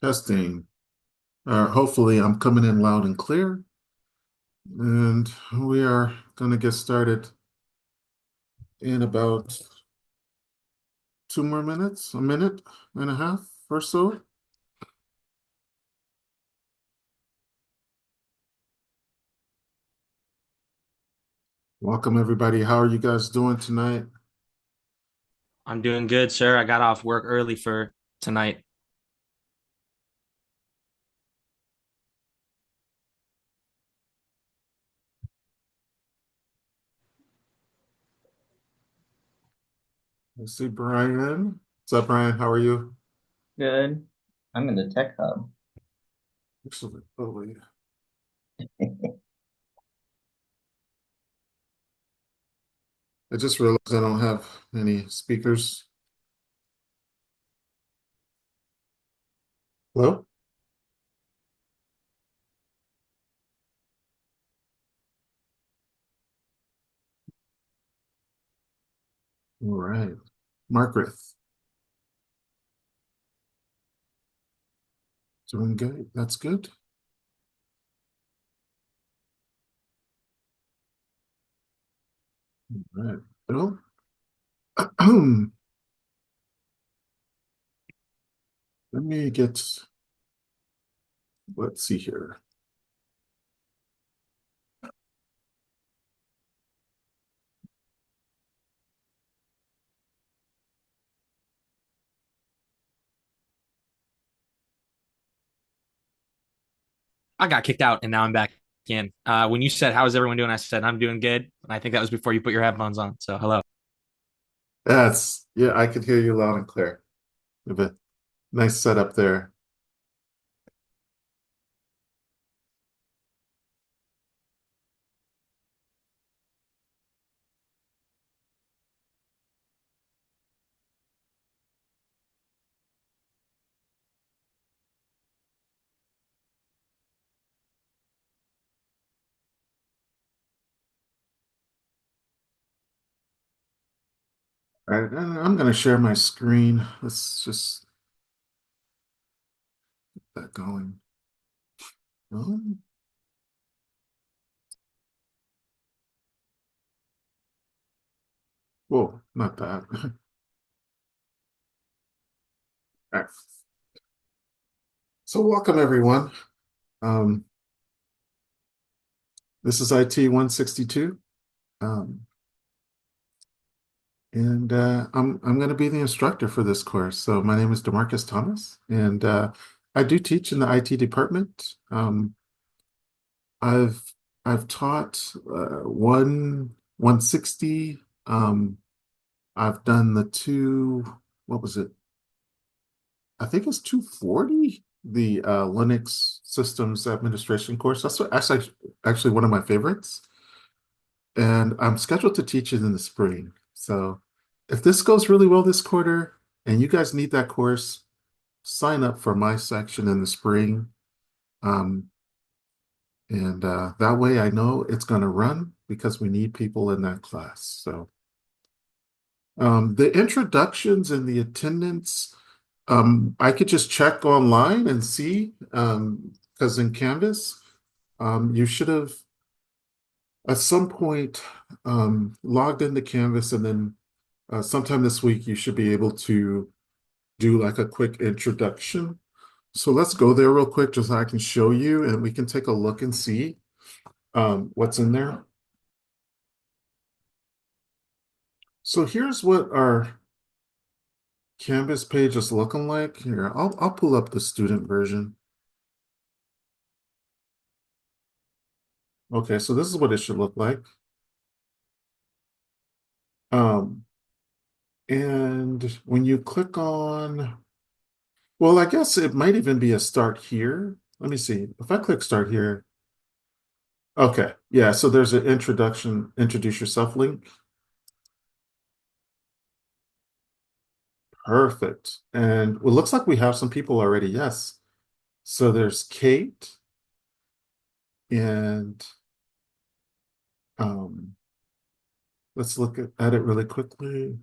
Testing. Hopefully, I'm coming in loud and clear, and we are going to get started in about 2 more minutes, a minute and a half or so. Welcome, everybody. How are you guys doing tonight? I'm doing good, sir. I got off work early for tonight. I see Brian. What's up, Brian? How are you? Good. I'm in the tech hub. Excellent. Oh, wait. I just realized I don't have any speakers. Hello? All right. Margaret, doing good. That's good. All right. Well, let me get, let's see here. I got kicked out and now I'm back in. When you said, "How is everyone doing?" I said, "I'm doing good." And I think that was before you put your headphones on. So, hello. Yeah, I could hear you loud and clear. You have a nice setup there. All right, and I'm going to share my screen. Let's just get that going. Oh, whoa, not that. All right. So welcome everyone. Um, this is IT 162. Um, and I'm going to be the instructor for this course. So my name is DeMarcus Thomas, and I do teach in the IT department. I've I've taught 160. I've done the two, what was it? I think it's 240, the Linux Systems Administration course. Actually one of my favorites. And I'm scheduled to teach it in the spring. So if this goes really well this quarter and you guys need that course, sign up for my section in the spring. Um, and that way I know it's going to run because we need people in that class. So the introductions and the attendance, I could just check online and see, because in Canvas, you should have at some point logged into Canvas, and then sometime this week you should be able to do like a quick introduction. So let's go there real quick just so I can show you and we can take a look and see what's in there. So here's what our Canvas page is looking like. Here, I'll pull up the student version. Okay, so this is what it should look like. Um, and when you click on, well, I guess it might even be a start here. Let me see. If I click start here, okay, yeah, so there's an introduce yourself link. Perfect. And well, it looks like we have some people already. Yes. So there's Kate and um, let's look at it really quickly.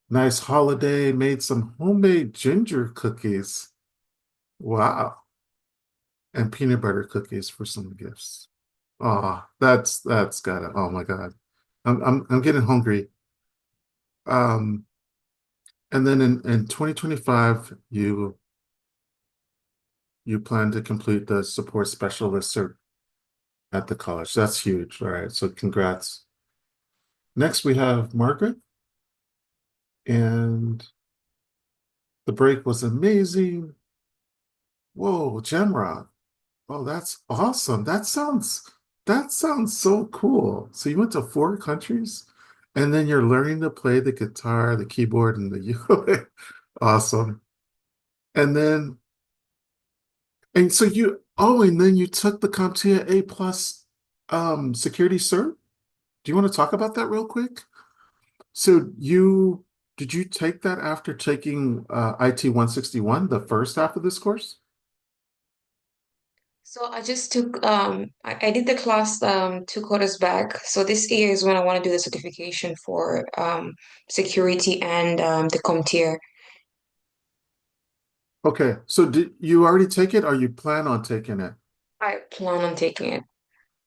Nice holiday, made some homemade ginger cookies. Wow. And peanut butter cookies for some gifts. Oh, that's gotta, oh my God. I'm getting hungry. Um, and then in 2025, you plan to complete the support specialist cert at the college. That's huge. All right. So congrats. Next we have Margaret, and the break was amazing. Whoa, Jamrock. Oh, that's awesome. That sounds so cool. So you went to four countries and then you're learning to play the guitar, the keyboard, and the ukulele. Awesome. And then and then you took the CompTIA A plus security cert. Do you want to talk about that real quick? So you did you take that after taking IT 161, the first half of this course? So I just took I did the class 2 quarters back. So this year is when I want to do the certification for security and the CompTIA. Okay. So did you already take it or you plan on taking it? I plan on taking it.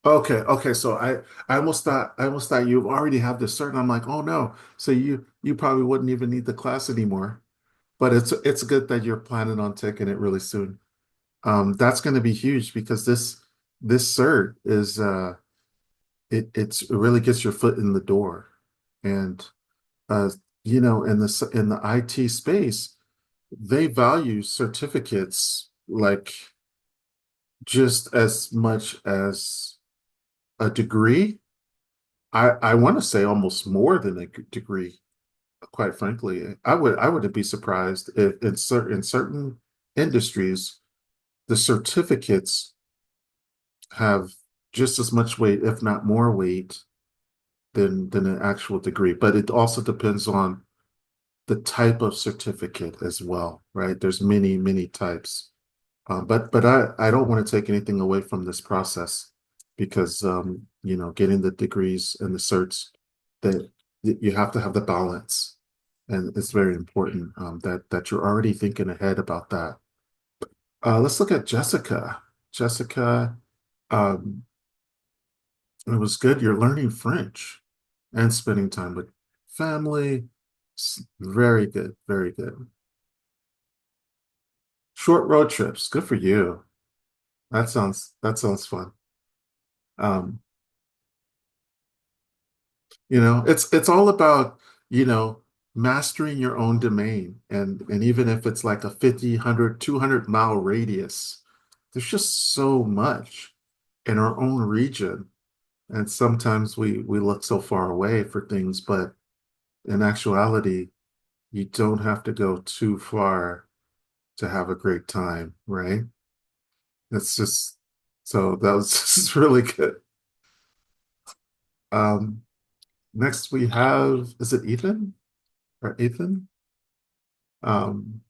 Okay, okay. So I almost thought you already have this cert. And I'm like, oh no. So you probably wouldn't even need the class anymore. But it's good that you're planning on taking it really soon. That's going to be huge because this cert is it really gets your foot in the door. And uh in the IT space, they value certificates like just as much as a degree. I want to say almost more than a degree, quite frankly. I would be surprised if in certain industries the certificates have just as much weight, if not more weight, than an actual degree. But it also depends on the type of certificate as well, right? There's many, many types. But I don't want to take anything away from this process because getting the degrees and the certs that you have to have the balance, and it's very important that you're already thinking ahead about that. Let's look at Jessica. Jessica, um, it was good. You're learning French and spending time with family. Very good, very good. Short road trips. Good for you. That sounds fun. Um, it's all about, you know, mastering your own domain. And even if it's like a 50, 100, 200 mile radius, there's just so much in our own region. And sometimes we look so far away for things, but in actuality, you don't have to go too far to have a great time, right? It's just so that was just really good. Um, Next we have, is it Ethan or Ethan? Um,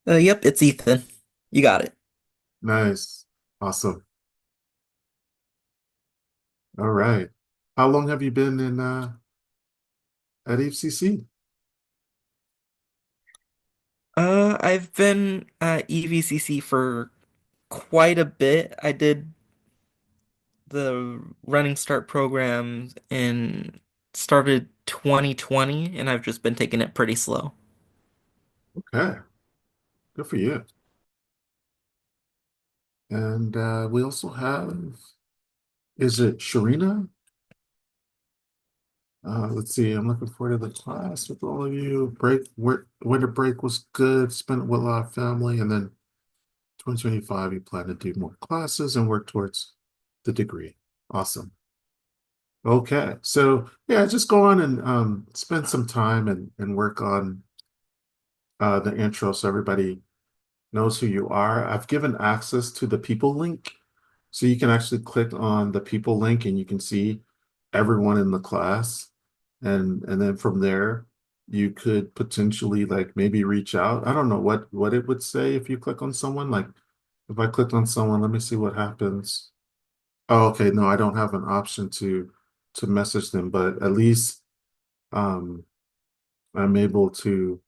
Yep, it's Ethan. You got it. nice. Awesome. All right. How long have you been in at HCC? I've been at EVCC for quite a bit. I did the Running Start program in started 2020, and I've just been taking it pretty slow. Okay, good for you. And we also have, is it Sharina? Let's see, I'm looking forward to the class with all of you. Winter break was good, spent with a lot of family, and then 2025, you plan to do more classes and work towards the degree. Awesome. Okay, so yeah, just go on and spend some time and work on the intro so everybody knows who you are. I've given access to the people link, so you can actually click on the people link and you can see everyone in the class, and then from there you could potentially like maybe reach out. I don't know what it would say if you click on someone. Like if I clicked on someone, let me see what happens. Oh, okay, no, I don't have an option to message them, but at least um I'm able to.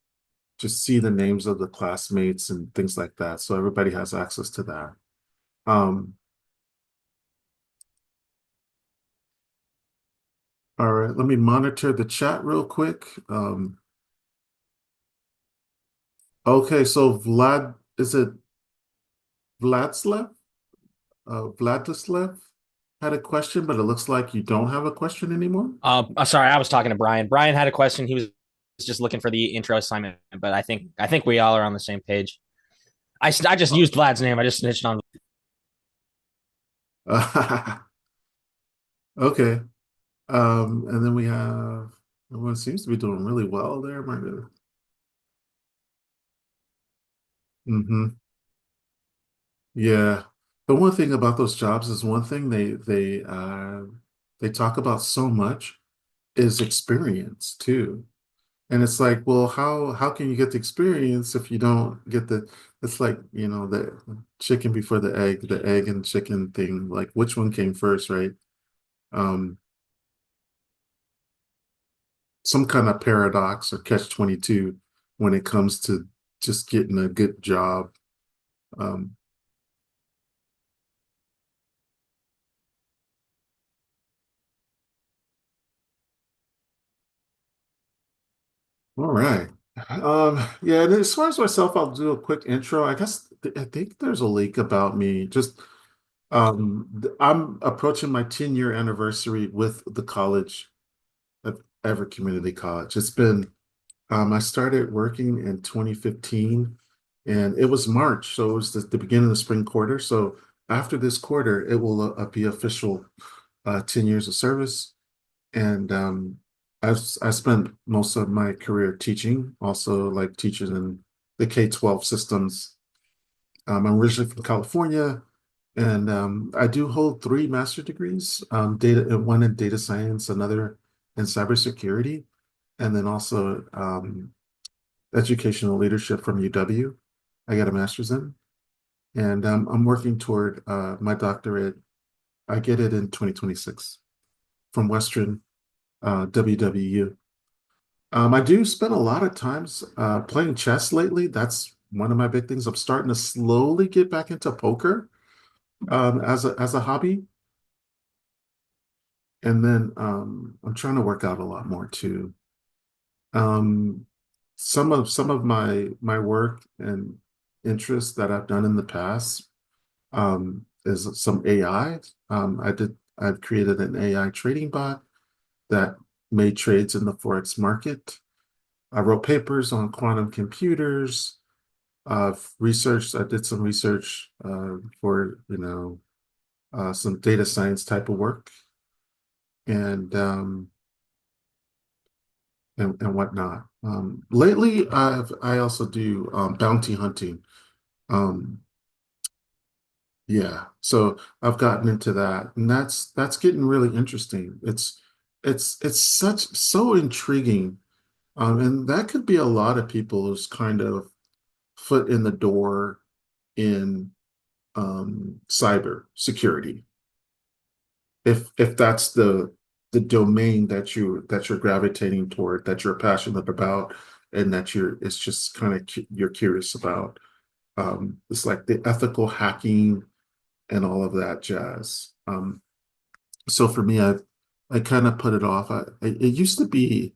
just see the names of the classmates and things like that. So everybody has access to that. Um, all right, let me monitor the chat real quick. Okay, so Vlad, is it Vladislav? Vladislav had a question, but it looks like you don't have a question anymore. Sorry, I was talking to Brian. Brian had a question. He was just looking for the intro assignment, but I think we all are on the same page. I just used Vlad's name. I just snitched on. Okay. And then we have everyone seems to be doing really well there. My goodness. Hmm. Yeah. The one thing about those jobs is one thing they talk about so much is experience too. And it's like, well, how can you get the experience if you don't get the it's like, the chicken before the egg and chicken thing, like which one came first, right? Um, some kind of paradox or catch 22 when it comes to just getting a good job. Um, all right. Yeah, and as far as myself, I'll do a quick intro. I guess I think there's a leak about me. Just I'm approaching my 10-year anniversary with the college at Everett Community College. I started working in 2015 and it was March. So it was the beginning of the spring quarter. So after this quarter, it will be official 10 years of service. And I spent most of my career teaching, also like teachers in the K-12 systems. I'm originally from California, and I do hold three master degrees, one in data science, another in cybersecurity, and then also educational leadership from UW. I got a master's in, and I'm working toward my doctorate. I get it in 2026 from Western WWU. I do spend a lot of times playing chess lately. That's one of my big things. I'm starting to slowly get back into poker as a hobby, and then I'm trying to work out a lot more too. Um, some of my work and interests that I've done in the past is some AI. I've created an AI trading bot that made trades in the Forex market. I wrote papers on quantum computers. I did some research for, some data science type of work and and whatnot. Lately, I also do bounty hunting. Um, yeah, so I've gotten into that, and that's getting really interesting. It's so intriguing, and that could be a lot of people's kind of foot in the door in cyber security. If that's the domain that you're gravitating toward, that you're passionate about, and that it's just kind of you're curious about. It's like the ethical hacking and all of that jazz. So for me, I kind of put it off. It used to be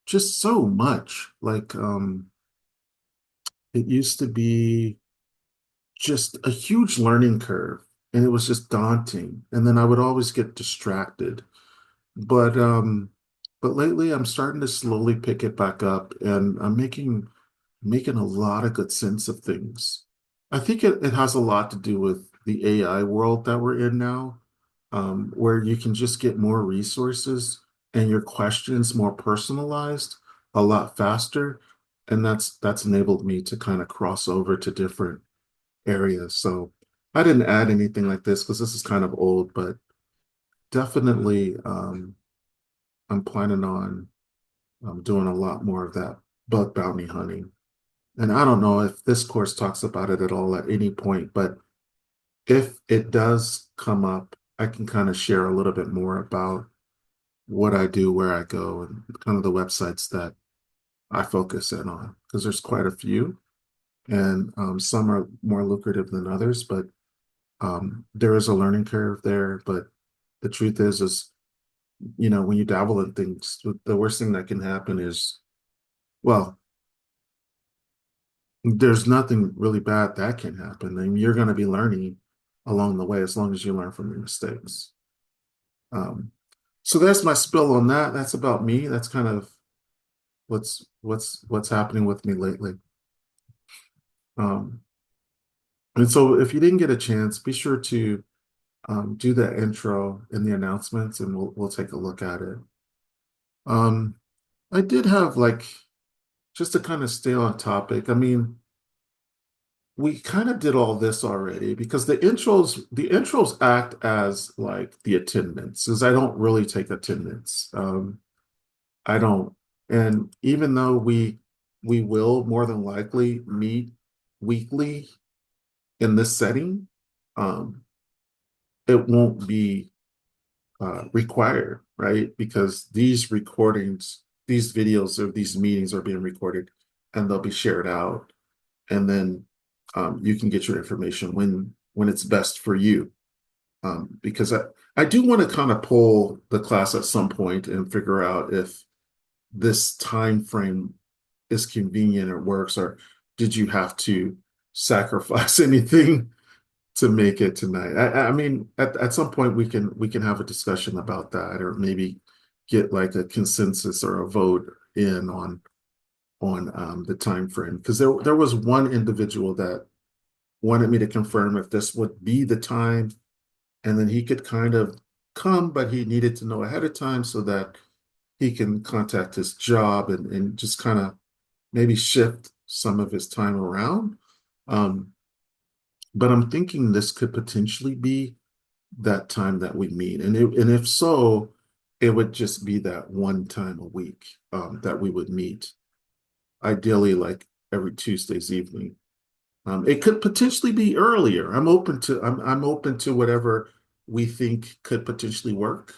just so much. Like it used to be just a huge learning curve, and it was just daunting. And then I would always get distracted. But um, but lately I'm starting to slowly pick it back up, and I'm making a lot of good sense of things. I think it has a lot to do with the AI world that we're in now, where you can just get more resources and your questions more personalized a lot faster. And that's enabled me to kind of cross over to different areas. So I didn't add anything like this because this is kind of old, but definitely I'm planning on doing a lot more of that bug bounty hunting. And I don't know if this course talks about it at all at any point, but if it does come up, I can kind of share a little bit more about what I do, where I go, and kind of the websites that I focus in on because there's quite a few, and some are more lucrative than others, but there is a learning curve there. But the truth is, when you dabble in things, the worst thing that can happen is, well, there's nothing really bad that can happen. I mean, you're going to be learning along the way as long as you learn from your mistakes. Um, so that's my spill on that. That's about me. That's kind of what's happening with me lately. Um, and so if you didn't get a chance, be sure to do the intro and the announcements, and we'll take a look at it. Um, I did have like just to kind of stay on topic. I mean, we kind of did all this already because the intros act as like the attendance, because I don't really take attendance. I don't, and even though we will more than likely meet weekly in this setting, um, it won't be required, right? Because these recordings, these videos of these meetings are being recorded and they'll be shared out. And then you can get your information when it's best for you. Because I do want to kind of pull the class at some point and figure out if this time frame is convenient or works, or did you have to sacrifice anything to make it tonight? I mean, at some point we can have a discussion about that, or maybe get like a consensus or a vote in on the time frame. Because there was one individual that wanted me to confirm if this would be the time, and then he could kind of come, but he needed to know ahead of time so that he can contact his job and just kind of maybe shift some of his time around. Um, but I'm thinking this could potentially be that time that we meet. And if so, it would just be that one time a week that we would meet, ideally like every Tuesday's evening. It could potentially be earlier. I'm open to whatever we think could potentially work.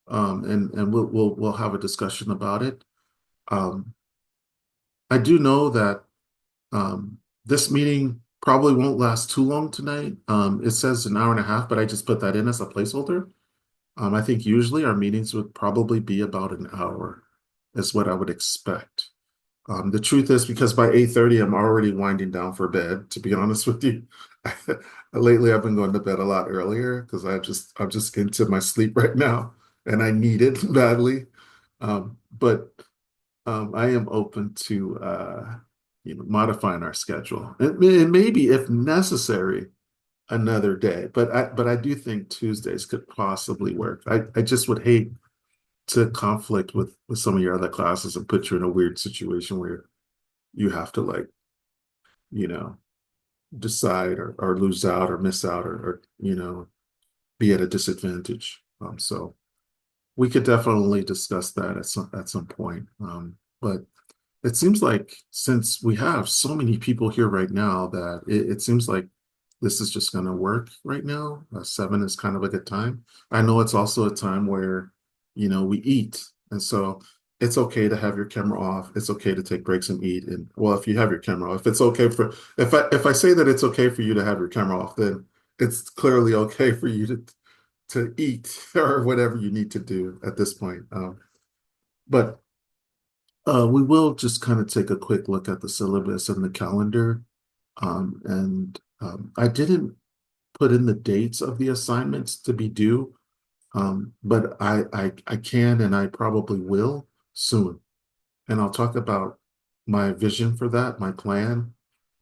And we'll have a discussion about it. Um, I do know that this meeting probably won't last too long tonight. It says an hour and a half, but I just put that in as a placeholder. I think usually our meetings would probably be about an hour, is what I would expect. The truth is, because by 8:30, I'm already winding down for bed, to be honest with you. Lately, I've been going to bed a lot earlier because I'm just into my sleep right now, and I need it badly. But I am open to modifying our schedule. And maybe if necessary, another day. But I do think Tuesdays could possibly work. I just would hate to conflict with some of your other classes and put you in a weird situation where you have to like, you know, decide or lose out or miss out or be at a disadvantage. So we could definitely discuss that at some point. But it seems like since we have so many people here right now that it seems like this is just going to work right now. 7 is kind of a good time. I know it's also a time where, we eat. And so it's okay to have your camera off. It's okay to take breaks and eat. And well, if you have your camera off, it's okay if I say that it's okay for you to have your camera off, then it's clearly okay for you to eat or whatever you need to do at this point. But we will just kind of take a quick look at the syllabus and the calendar. And I didn't put in the dates of the assignments to be due, but I can and I probably will soon. And I'll talk about my vision for that, my plan.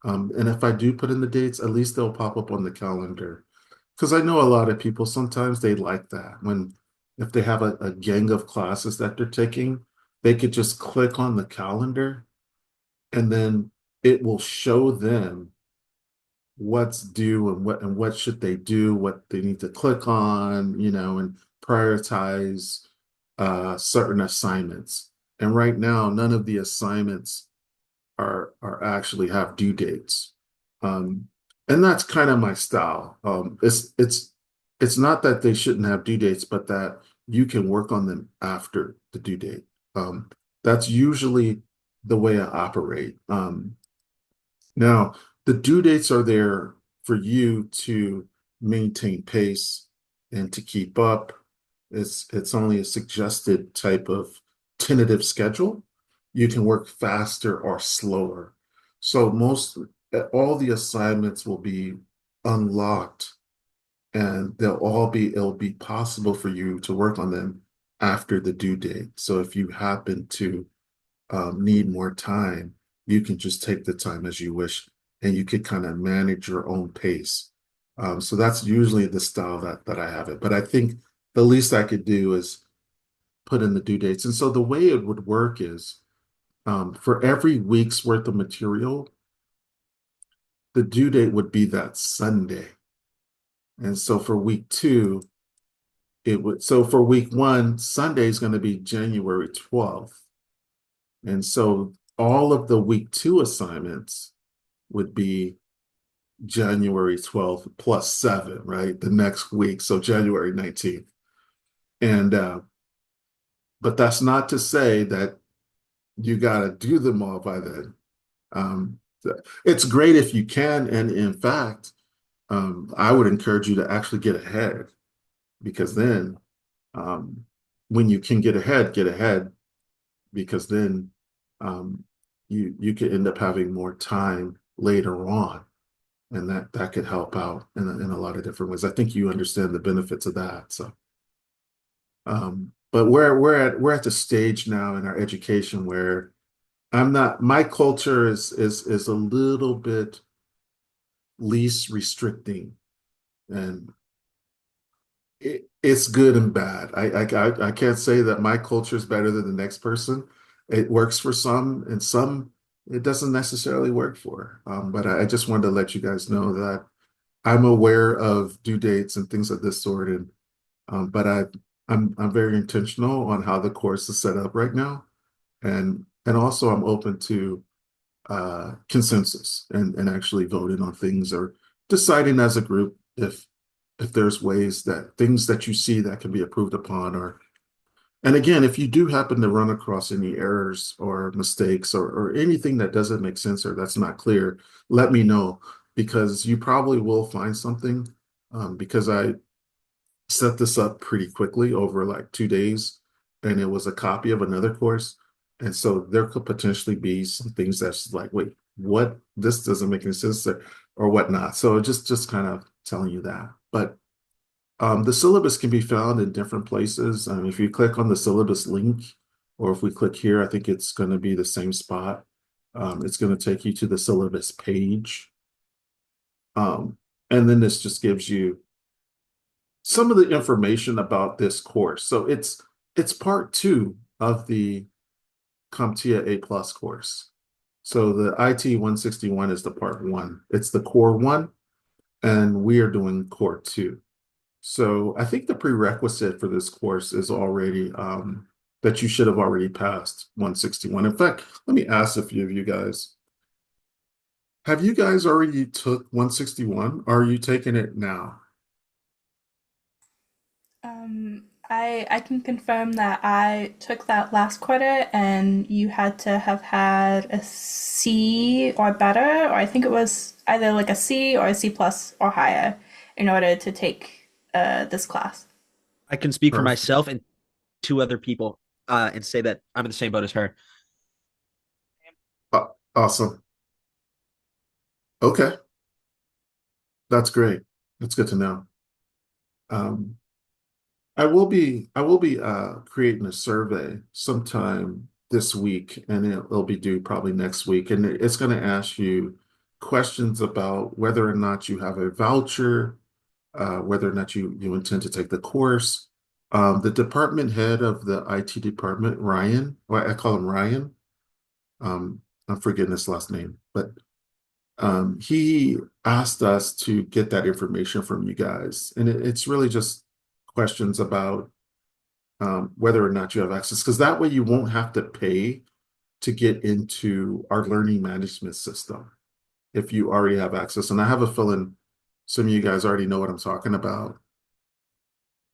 And if I do put in the dates, at least they'll pop up on the calendar. Because I know a lot of people, sometimes they like that when, if they have a gang of classes that they're taking, they could just click on the calendar and then it will show them what's due and what should they do, what they need to click on, and prioritize certain assignments. And right now, none of the assignments are actually have due dates. Um, and that's kind of my style. It's not that they shouldn't have due dates, but that you can work on them after the due date. That's usually the way I operate. Now, the due dates are there for you to maintain pace and to keep up. It's only a suggested type of tentative schedule. You can work faster or slower. So all the assignments will be unlocked and it'll be possible for you to work on them after the due date. So if you happen to need more time, you can just take the time as you wish, and you can kind of manage your own pace. So that's usually the style that I have it. But I think the least I could do is put in the due dates. And so the way it would work is for every week's worth of material, the due date would be that Sunday. And so for week two, so for week one, Sunday is going to be January 12th. And so all of the week two assignments would be January 12th plus 7, right? The next week. So January 19th. And but that's not to say that you got to do them all by then. Um, it's great if you can. And in fact, I would encourage you to actually get ahead because then um, when you can get ahead because then um, you could end up having more time later on, and that could help out in a lot of different ways. I think you understand the benefits of that. So, but we're at the stage now in our education where I'm not. My culture is a little bit least restricting, and it's good and bad. I can't say that my culture is better than the next person. It works for some, and some it doesn't necessarily work for. But I just wanted to let you guys know that I'm aware of due dates and things of this sort, and but I'm very intentional on how the course is set up right now, and also I'm open to consensus and actually voting on things or deciding as a group if there's ways that things that you see that can be approved upon or and again if you do happen to run across any errors or mistakes or anything that doesn't make sense or that's not clear, let me know because you probably will find something because I set this up pretty quickly over like 2 days, and it was a copy of another course. And so there could potentially be some things that's like, wait, what? This doesn't make any sense or whatnot. So just kind of telling you that. But the syllabus can be found in different places. If you click on the syllabus link, or if we click here, I think it's going to be the same spot. It's going to take you to the syllabus page. And then this just gives you some of the information about this course. So it's part two of the CompTIA A plus course. So the IT161 is the part one. It's the core one, and we are doing core two. So I think the prerequisite for this course is already that you should have already passed 161. In fact, let me ask a few of you guys. Have you guys already took 161? Or are you taking it now? I can confirm that I took that last quarter and you had to have had a C or better, or I think it was either like a C or a C plus or higher in order to take this class. I can speak for Perfect. myself and two other people and say that I'm in the same boat as her. Awesome. Okay. That's great. That's good to know. Um, I will be creating a survey sometime this week, and it'll be due probably next week. And it's going to ask you questions about whether or not you have a voucher, whether or not you intend to take the course. The department head of the IT department, Ryan, well, I call him Ryan. I'm forgetting his last name, but he asked us to get that information from you guys, and it's really just questions about whether or not you have access, because that way you won't have to pay to get into our learning management system if you already have access. And I have a feeling some of you guys already know what I'm talking about.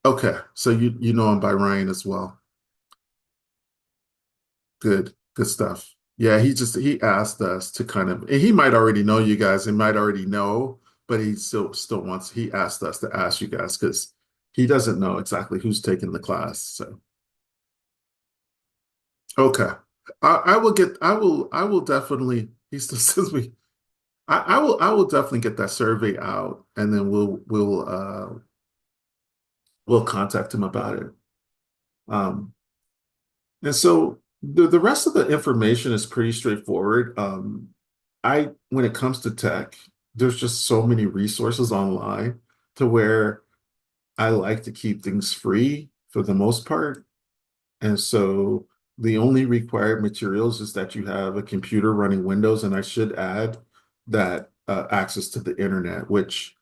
Okay, so you know him by Ryan as well. Good stuff. Yeah, he asked us to kind of, and he might already know you guys, and might already know, but he still wants, he asked us to ask you guys because he doesn't know exactly who's taking the class. So okay. I will definitely, he still says we, I will definitely get that survey out and then we'll contact him about it. Um, and so the rest of the information is pretty straightforward. When it comes to tech, there's just so many resources online to where I like to keep things free for the most part. And so the only required materials is that you have a computer running Windows, and I should add that access to the internet, which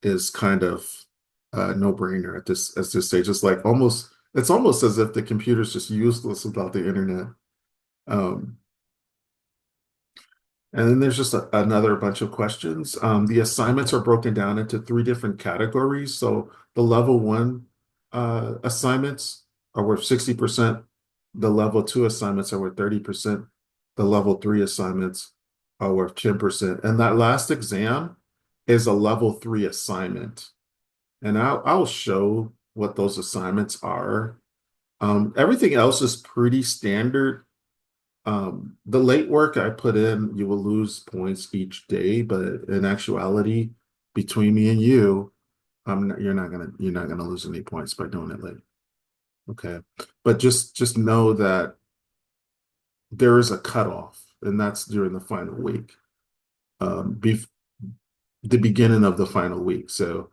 is kind of a no-brainer at this stage. It's almost as if the computer's just useless without the internet. Um, and then there's just another bunch of questions. The assignments are broken down into three different categories. So the level one assignments are worth 60%. The level two assignments are worth 30%. The level three assignments are worth 10%. And that last exam is a level three assignment. And I'll show what those assignments are. Everything else is pretty standard. The late work I put in, you will lose points each day, but in actuality, between me and you, you're not gonna lose any points by doing it late. Okay. But just know that there is a cutoff, and that's during the final week. Bef the beginning of the final week. So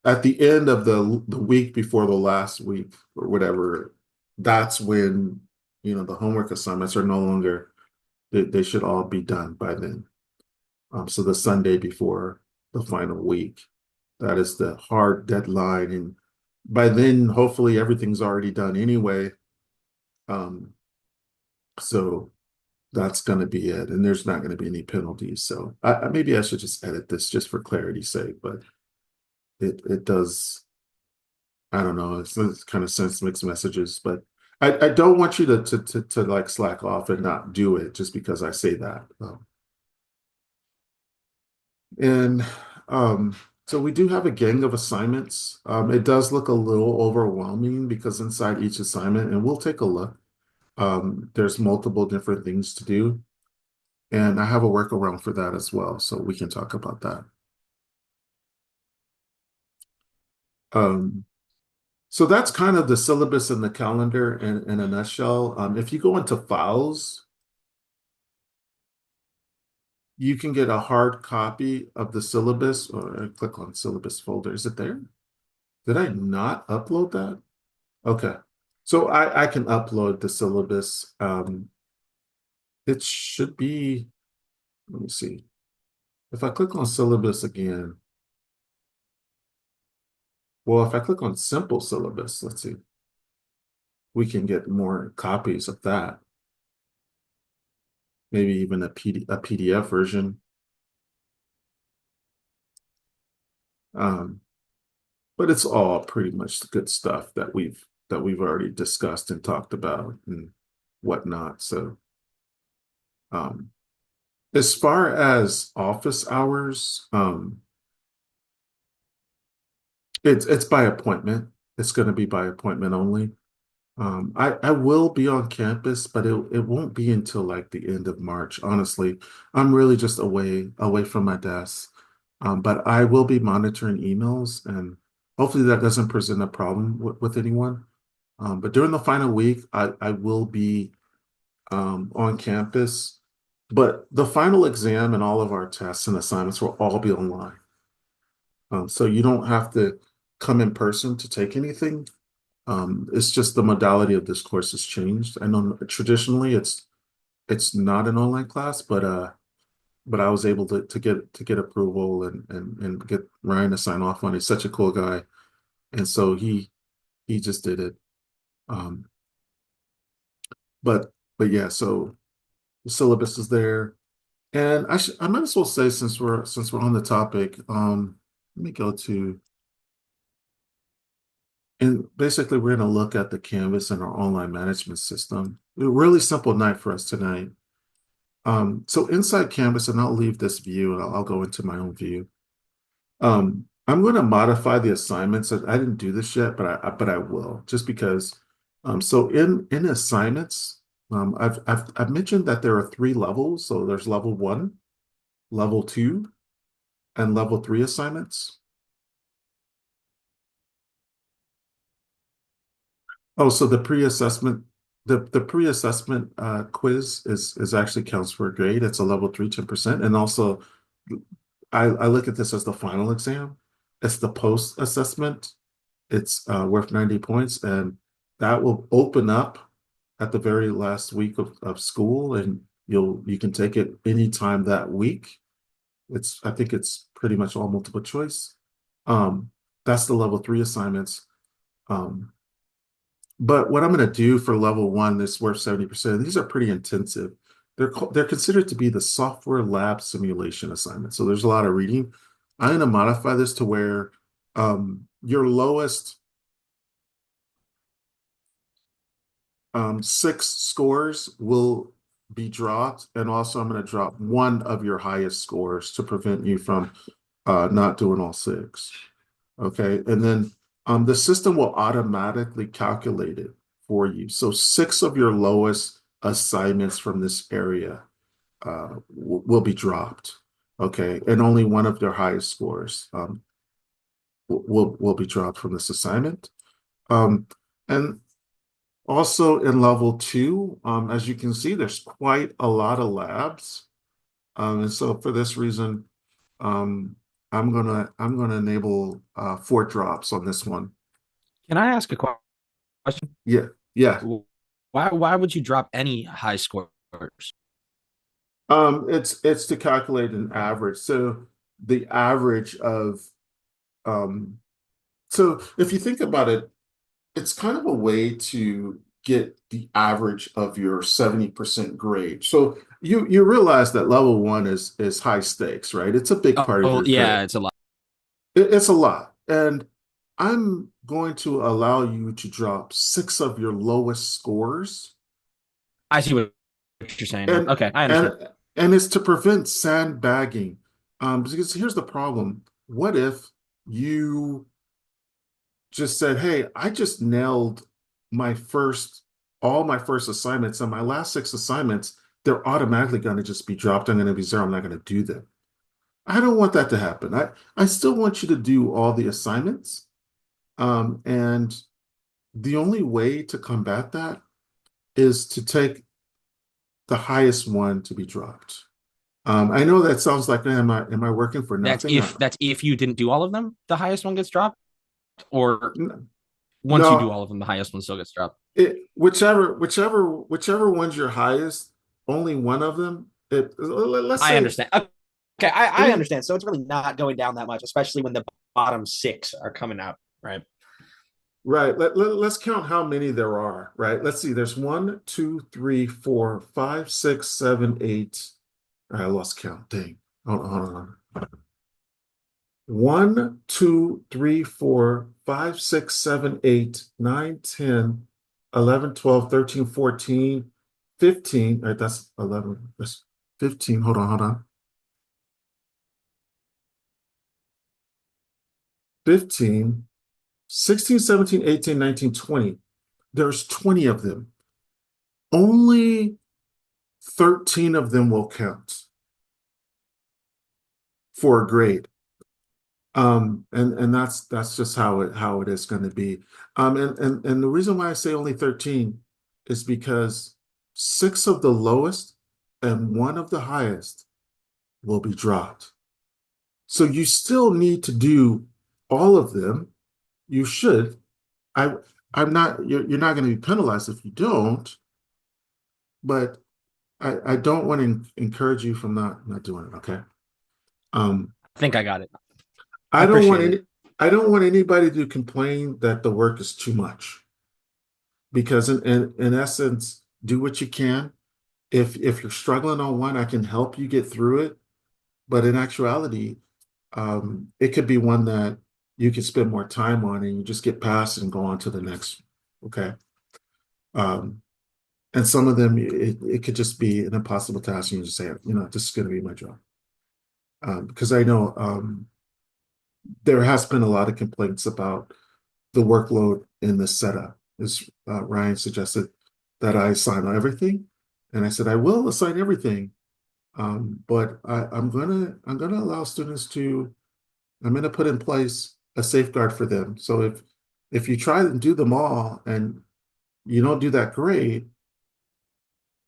at the end of the week before the last week or whatever, that's when the homework assignments are no longer they should all be done by then. So the Sunday before the final week, that is the hard deadline. And by then, hopefully everything's already done anyway. Um, so that's going to be it. And there's not going to be any penalties. So maybe I should just edit this just for clarity's sake, but it does, I don't know, it's kind of sends mixed messages, but I don't want you to like slack off and not do it just because I say that. And so we do have a gang of assignments. It does look a little overwhelming because inside each assignment, and we'll take a look, there's multiple different things to do. And I have a workaround for that as well. So we can talk about that. Um, so that's kind of the syllabus and the calendar in a nutshell. If you go into files, you can get a hard copy of the syllabus or click on syllabus folder. Is it there? Did I not upload that? Okay. So I can upload the syllabus. It should be, let me see. If I click on syllabus again, well, if I click on simple syllabus, let's see, we can get more copies of that. Maybe even a PDF version. Um, but it's all pretty much the good stuff that we've already discussed and talked about and whatnot. So as far as office hours, it's by appointment. It's going to be by appointment only. I will be on campus, but it won't be until like the end of March. Honestly, I'm really just away from my desk. But I will be monitoring emails, and hopefully that doesn't present a problem with anyone. But during the final week, I will be on campus. But the final exam and all of our tests and assignments will all be online. So you don't have to come in person to take anything. It's just the modality of this course has changed. I know traditionally it's not an online class, but I was able to get approval and get Ryan to sign off on it. He's such a cool guy, and so he just did it. Um, but yeah, so the syllabus is there, and I might as well say since we're on the topic, let me go to And basically, we're going to look at the Canvas and our online management system. A really simple night for us tonight. So inside Canvas, and I'll leave this view and I'll go into my own view. I'm going to modify the assignments. I didn't do this yet, but I will just because. So in assignments, I've mentioned that there are 3 levels. So there's level 1, level 2, and level 3 assignments. Oh, so the pre-assessment quiz is actually counts for a grade. It's a level 3, 10%. And also I look at this as the final exam. It's the post-assessment. It's worth 90 points, and that will open up at the very last week of school, and you can take it anytime that week. I think it's pretty much all multiple choice. Um, that's the level 3 assignments. Um, but what I'm going to do for level 1 that's worth 70%, these are pretty intensive. They're considered to be the software lab simulation assignment. So there's a lot of reading. I'm going to modify this to where your lowest 6 scores will be dropped, and also I'm going to drop one of your highest scores to prevent you from not doing all 6. Okay, and then the system will automatically calculate it for you. So 6 of your lowest assignments from this area will be dropped. Okay, and only one of their highest scores will be dropped from this assignment. And also in level 2, as you can see, there's quite a lot of labs. And so for this reason, um, I'm gonna enable 4 drops on this one. Can I ask a question? Yeah, yeah. Why would you drop any high scores? It's to calculate an average. So the average of so if you think about it, it's kind of a way to get the average of your 70% grade. So you realize that level 1 is high stakes, right? It's a big part of Oh your yeah, grade. it's a lot. It's a lot. And I'm going to allow you to drop 6 of your lowest scores. I see what you're saying now. And Okay, I understand. and it's to prevent sandbagging. Because here's the problem. What if you just said, hey, I just nailed my first, all my first assignments, and my last 6 assignments, they're automatically going to just be dropped. I'm going to be 0. I'm not going to do them. I don't want that to happen. I still want you to do all the assignments. And the only way to combat that is to take the highest one to be dropped. I know that sounds like, am I working for nothing? That's if you didn't do all of them, the highest one gets dropped, or once you do No, all of them, the highest one still gets dropped. whichever one's your highest, only one of them. Let's I say understand. Okay, I three. understand. So it's really not going down that much, especially when the bottom 6 are coming out, right? Right. Let's count how many there are. Right. Let's see. There's 1, 2, 3, 4, 5, 6, 7, 8. I lost count. Dang. Hold on. 1, 2, 3, 4, 5, 6, 7, 8, 9, 10, 11, 12, 13, 14, 15. All right, that's 11. That's 15. Hold on. 15, 16, 17, 18, 19, 20. There's 20 of them. Only 13 of them will count for a grade. And that's just how it is going to be. And the reason why I say only 13 is because 6 of the lowest and 1 of the highest will be dropped. So you still need to do all of them. You should. I I'm not you're not going to be penalized if you don't, but I don't want to encourage you from not doing it, okay? Um, I think I got it. I I don't want appreciate it. any I don't want anybody to complain that the work is too much because in essence, do what you can. If you're struggling on one, I can help you get through it. But in actuality, it could be one that you can spend more time on and you just get past it and go on to the next. Okay. Um, and some of them, it could just be an impossible task. And you just say, this is going to be my job. Because I know there has been a lot of complaints about the workload in the setup. As Ryan suggested that I assign everything, and I said I will assign everything, but I'm gonna allow students to. I'm gonna put in place a safeguard for them. So if you try and do them all and you don't do that great,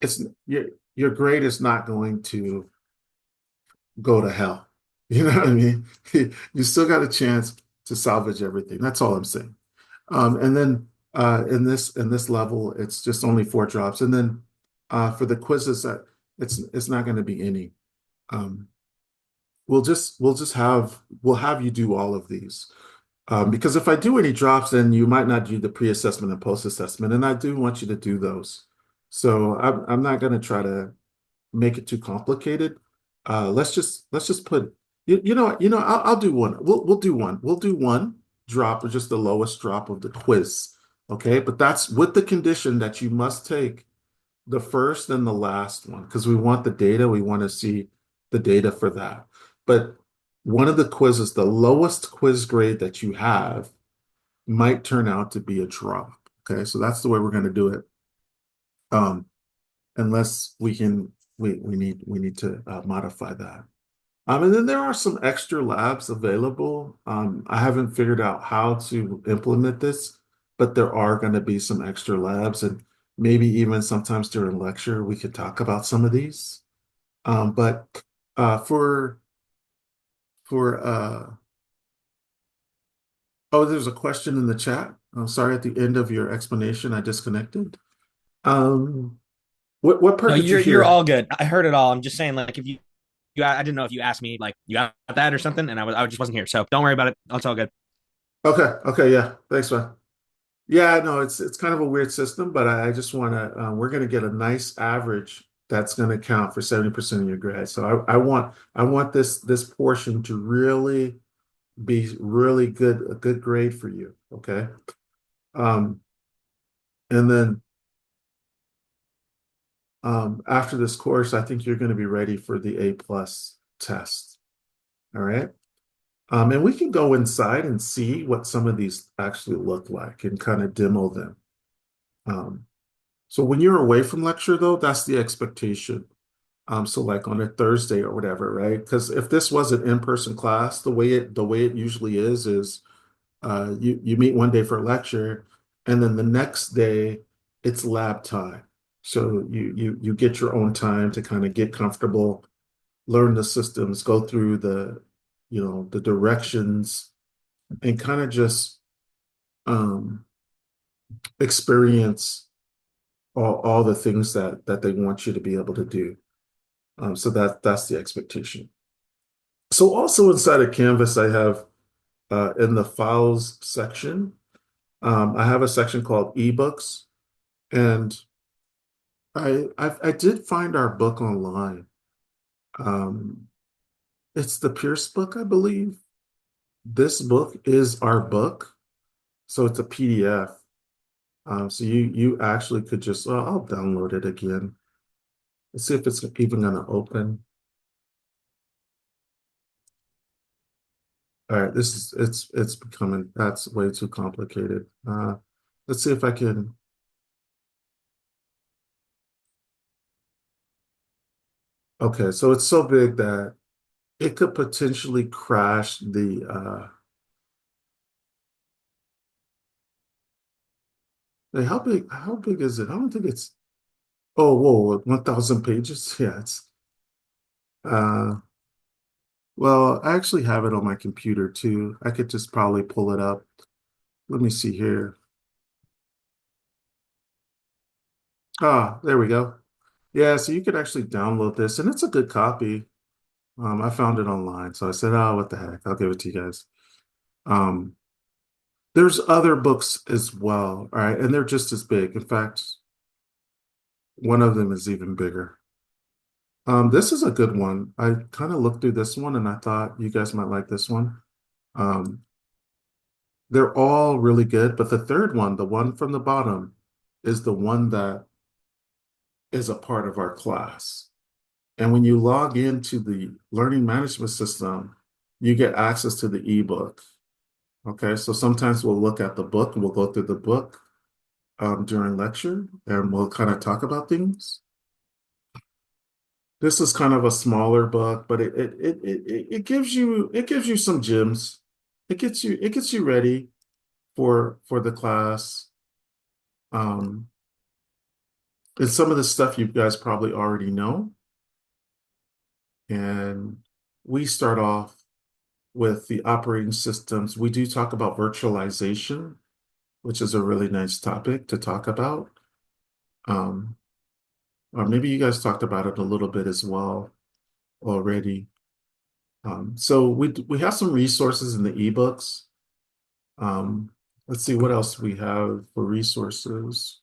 it's your grade is not going to go to hell. You know what I mean? You still got a chance to salvage everything. That's all I'm saying. And then in this level, it's just only 4 drops. And then for the quizzes, that it's not going to be any. Um, we'll have you do all of these. Because if I do any drops, then you might not do the pre-assessment and post-assessment, and I do want you to do those. So I'm not going to try to make it too complicated. Let's just put I'll do one. We'll do one. We'll do one drop, or just the lowest drop of the quiz. Okay, but that's with the condition that you must take the first and the last one because we want the data. We want to see the data for that. But one of the quizzes, the lowest quiz grade that you have, might turn out to be a drop. Okay, so that's the way we're going to do it. Unless we need to modify that. And then there are some extra labs available. I haven't figured out how to implement this, but there are going to be some extra labs, and maybe even sometimes during lecture we could talk about some of these. But for oh, there's a question in the chat. I'm sorry, at the end of your explanation, I disconnected. Um, what part No, did you you're hear? all good. I heard it all. I'm just saying, like, if I didn't know if you asked me, like, you got that or something, and I just wasn't here. So don't worry about it. It's all good. Okay, okay, yeah. Thanks, man. Yeah, no, it's kind of a weird system, but I just want to we're going to get a nice average that's going to count for 70% of your grade. So I want this portion to really be really good, a good grade for you. Okay. Um, and then after this course, I think you're going to be ready for the A+ test. All right. And we can go inside and see what some of these actually look like and kind of demo them. Um, so when you're away from lecture, though, that's the expectation. So like on a Thursday or whatever, right? Because if this was an in-person class, the way it usually is you meet one day for a lecture, and then the next day it's lab time. So you get your own time to kind of get comfortable, learn the systems, go through the directions, and kind of just um, experience all the things that they want you to be able to do. So that's the expectation. So also inside of Canvas, I have in the files section, I have a section called ebooks, and I did find our book online. Um, it's the Pierce book, I believe. This book is our book, so it's a PDF. So you actually could just I'll download it again. Let's see if it's even going to open. All right, it's becoming that's way too complicated. Let's see if I can. Okay, so it's so big that it could potentially crash the like how big is it? I don't think it's oh whoa 1,000 pages. Yeah, it's uh well, I actually have it on my computer too. I could just probably pull it up. Let me see here. Ah, there we go. Yeah, so you could actually download this, and it's a good copy. I found it online, so I said, "Oh, what the heck? I'll give it to you guys." Um, there's other books as well, all right, and they're just as big. In fact, one of them is even bigger. This is a good one. I kind of looked through this one, and I thought you guys might like this one. Um, they're all really good, but the third one, the one from the bottom, is the one that is a part of our class. And when you log into the learning management system, you get access to the ebook. Okay, so sometimes we'll look at the book, we'll go through the book during lecture, and we'll kind of talk about things. This is kind of a smaller book, but it gives you some gems. It gets you ready for the class. Um, and some of the stuff you guys probably already know. And we start off with the operating systems. We do talk about virtualization, which is a really nice topic to talk about. Um, or maybe you guys talked about it a little bit as well already. So we have some resources in the ebooks. Um, let's see what else we have for resources.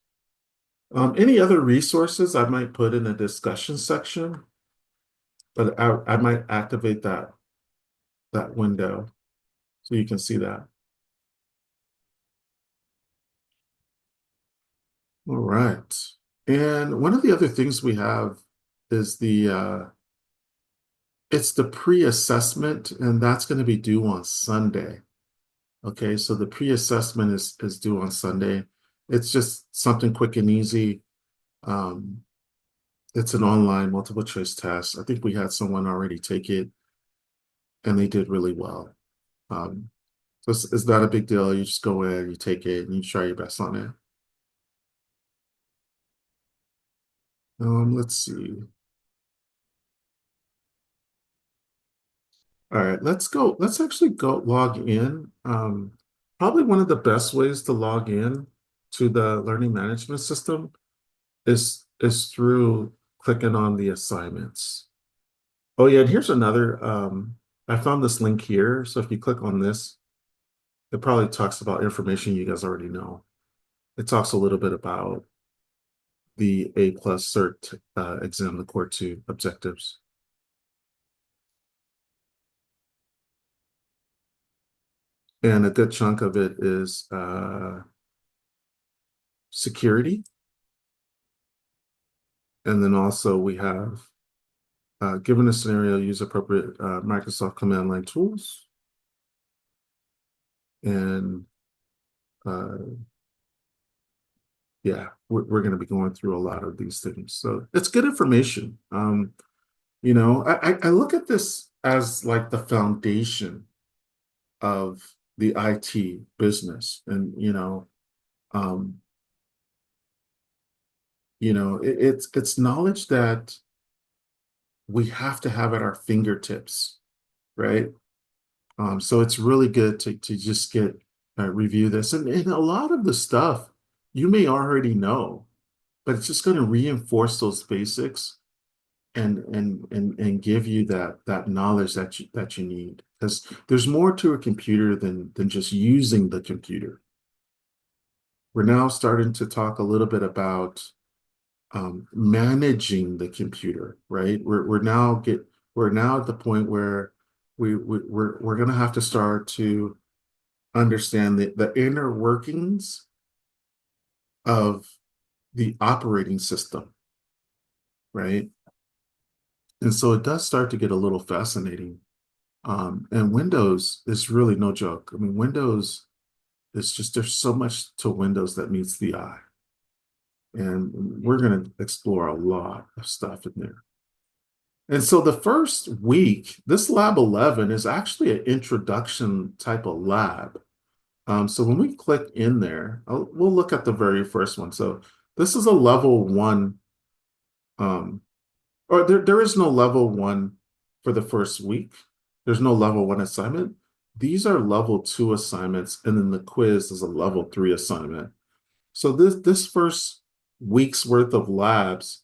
Any other resources I might put in the discussion section, but I might activate that window so you can see that. All right. And one of the other things we have is it's the pre-assessment, and that's going to be due on Sunday. Okay, so the pre-assessment is due on Sunday. It's just something quick and easy. Um, it's an online multiple choice test. I think we had someone already take it, and they did really well. So it's not a big deal. You just go in, you take it, and you try your best on it. Let's see. All right, let's go. Let's actually go log in. Probably one of the best ways to log in to the learning management system is through clicking on the assignments. Oh yeah, and here's another. I found this link here. So if you click on this, it probably talks about information you guys already know. It talks a little bit about the A plus cert exam, the core two objectives. And a good chunk of it is security. And then also we have, given a scenario, use appropriate Microsoft command line tools. And yeah, we're going to be going through a lot of these things. So it's good information. I look at this as like the foundation of the IT business. And, um, it's knowledge that we have to have at our fingertips, right? So it's really good to just get review this, and a lot of the stuff you may already know, but it's just going to reinforce those basics and give you that knowledge that you need, because there's more to a computer than just using the computer. We're now starting to talk a little bit about managing the computer, right? We're now at the point where we're going to have to start to understand the inner workings of the operating system, right? And so it does start to get a little fascinating. And Windows is really no joke. I mean, Windows is just, there's so much to Windows that meets the eye. And we're going to explore a lot of stuff in there. And so the first week, this lab 11 is actually an introduction type of lab. So when we click in there, we'll look at the very first one. So this is a level one, or there is no level one for the first week. There's no level one assignment. These are level two assignments, and then the quiz is a level three assignment. So this first week's worth of labs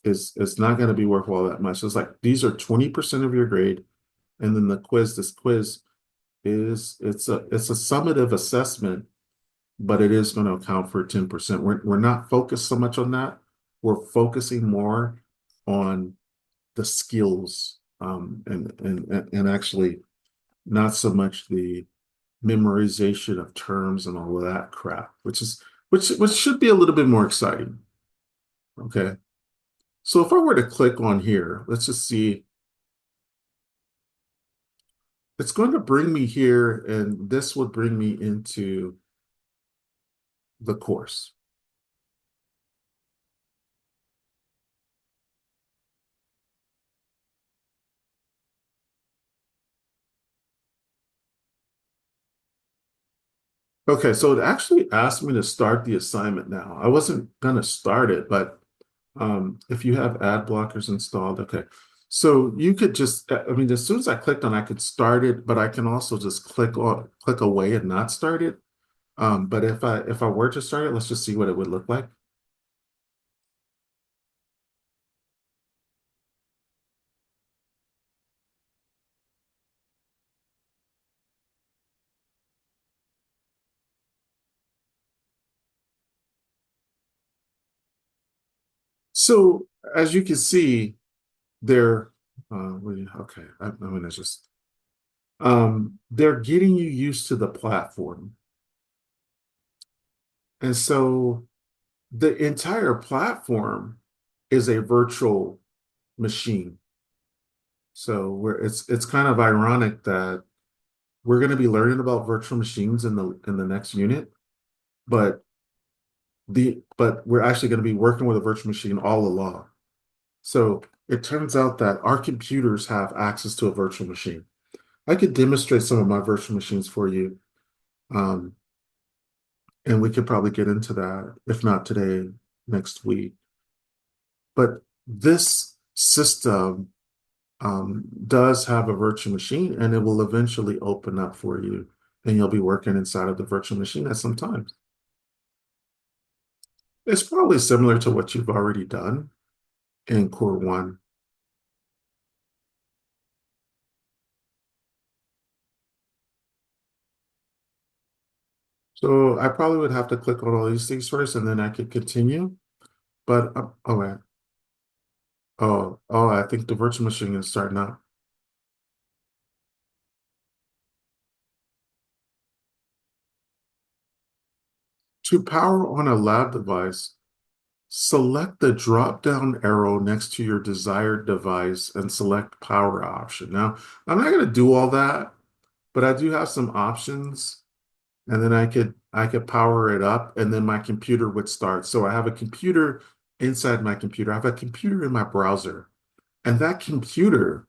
is not going to be worthwhile that much. It's like these are 20% of your grade, and then this quiz it's a summative assessment, but it is going to account for 10%. We're not focused so much on that. We're focusing more on the skills, and actually not so much memorization of terms and all of that crap, which should be a little bit more exciting. Okay. So if I were to click on here, let's just see. It's going to bring me here, and this would bring me into the course. Okay, so it actually asked me to start the assignment now. I wasn't going to start it, but if you have ad blockers installed, okay. So you could just, I mean, as soon as I clicked on, I could start it, but I can also just click away and not start it. But if I were to start it, let's just see what it would look like. So as you can see, they're okay. I'm gonna just they're getting you used to the platform, and so the entire platform is a virtual machine. So it's kind of ironic that we're going to be learning about virtual machines in the next unit, but but we're actually going to be working with a virtual machine all along. So it turns out that our computers have access to a virtual machine. I could demonstrate some of my virtual machines for you, um, and we could probably get into that, if not today, next week. But this system does have a virtual machine, and it will eventually open up for you, and you'll be working inside of the virtual machine at some time. It's probably similar to what you've already done in Core 1. So I probably would have to click on all these things first, and then I could continue. But oh, wait. I think the virtual machine is starting up. To power on a lab device, select the drop-down arrow next to your desired device and select power option. Now, I'm not going to do all that, but I do have some options, and then I could power it up, and then my computer would start. So I have a computer inside my computer. I have a computer in my browser, and that computer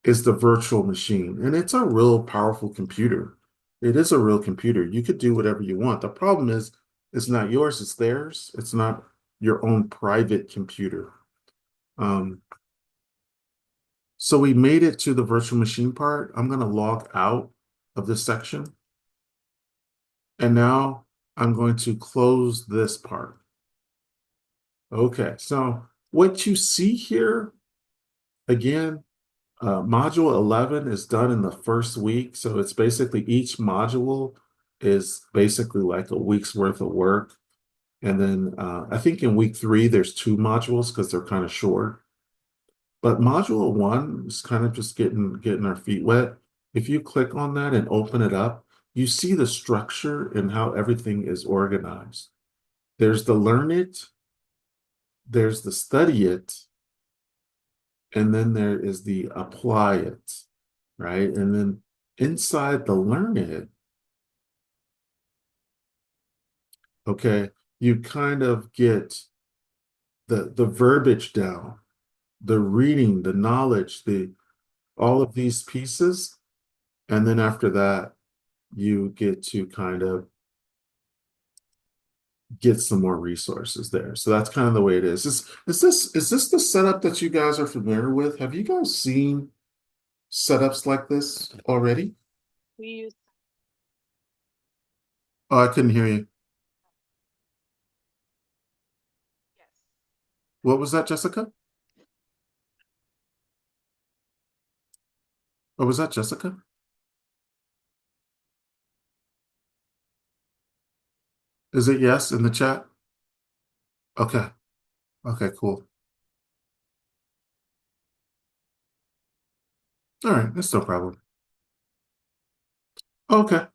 is the virtual machine, and it's a real powerful computer. It is a real computer. You could do whatever you want. The problem is, it's not yours, it's theirs. It's not your own private computer. Um, so we made it to the virtual machine part. I'm going to log out of this section. And now I'm going to close this part. Okay, so what you see here, again, module 11 is done in the first week. So it's basically each module is basically like a week's worth of work. And then I think in week 3, there's 2 modules because they're kind of short. But module 1 is kind of just getting our feet wet. If you click on that and open it up, you see the structure and how everything is organized. There's the learn it, there's the study it, and then there is the apply it, right? And then inside the learn it, okay, you kind of get the verbiage down, the reading, the knowledge, the all of these pieces. And then after that, you get to kind of get some more resources there. So that's kind of the way it is. Is this the setup that you guys are familiar with? Have you guys seen setups like this already? We use Oh, I couldn't hear you. yes. What was that, Jessica? Or was that Jessica? Is it yes in the chat? Okay. Okay, cool. All right, that's no problem. Okay.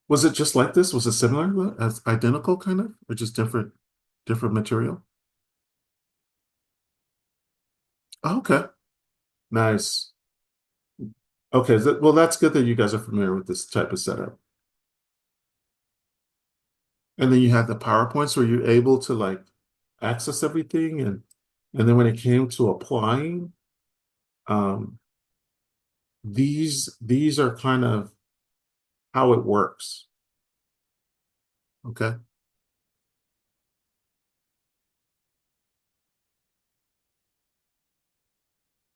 Was it just like this? Was it similar, as identical kind of, or just different material? Okay, nice. Okay, well, that's good that you guys are familiar with this type of setup. And then you had the PowerPoints where you're able to like access everything, and then when it came to applying, um, these are kind of how it works. Okay.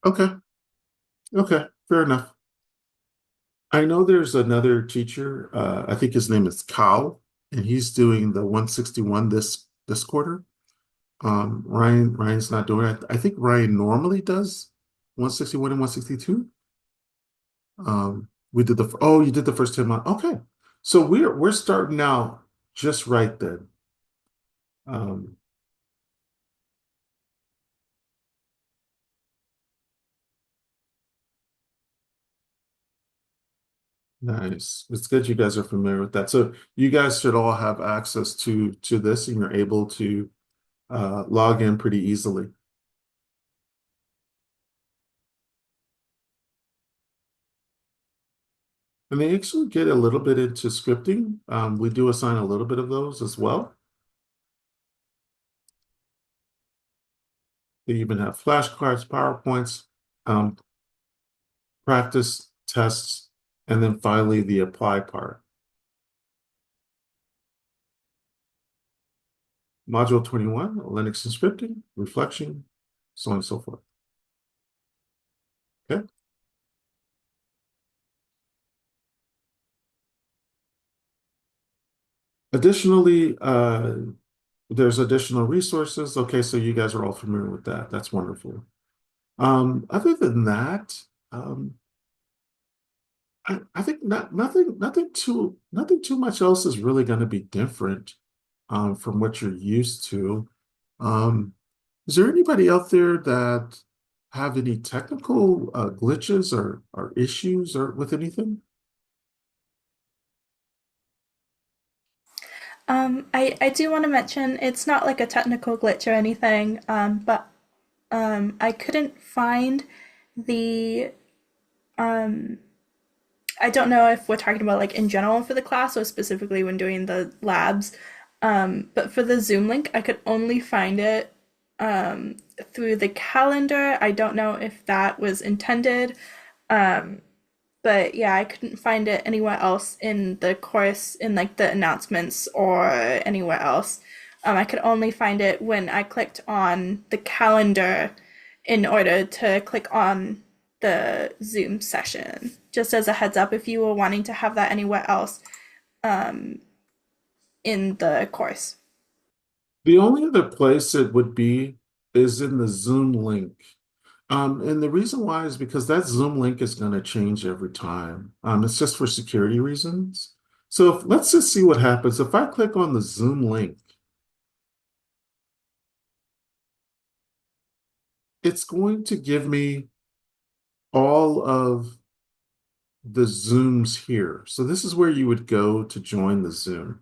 Okay. Okay. Fair enough. I know there's another teacher, I think his name is Cal, and he's doing the 161 this quarter. Ryan's not doing it. I think Ryan normally does 161 and 162. We did oh, you did the first 10 months. Okay. So we're starting out just right then. Um, nice. It's good you guys are familiar with that. So you guys should all have access to this, and you're able to log in pretty easily. And they actually get a little bit into scripting. We do assign a little bit of those as well. They even have flashcards, PowerPoints, um, practice tests, and then finally the apply part. Module 21, Linux and scripting, reflection, so on and so forth. Okay. Additionally, there's additional resources. Okay, so you guys are all familiar with that. That's wonderful. Other than that, I think nothing too much else is really going to be different from what you're used to. Um, is there anybody out there that have any technical glitches or issues or with anything? I do want to mention it's not like a technical glitch or anything, but I couldn't find the I don't know if we're talking about like in general for the class or specifically when doing the labs. But for the Zoom link, I could only find it through the calendar. I don't know if that was intended. But yeah, I couldn't find it anywhere else in the course, in like the announcements or anywhere else. I could only find it when I clicked on the calendar in order to click on the Zoom session. Just as a heads up, if you were wanting to have that anywhere else in the course. The only other place it would be is in the Zoom link. And the reason why is because that Zoom link is going to change every time. It's just for security reasons. So let's just see what happens. If I click on the Zoom link, it's going to give me all of the Zooms here. So this is where you would go to join the Zoom.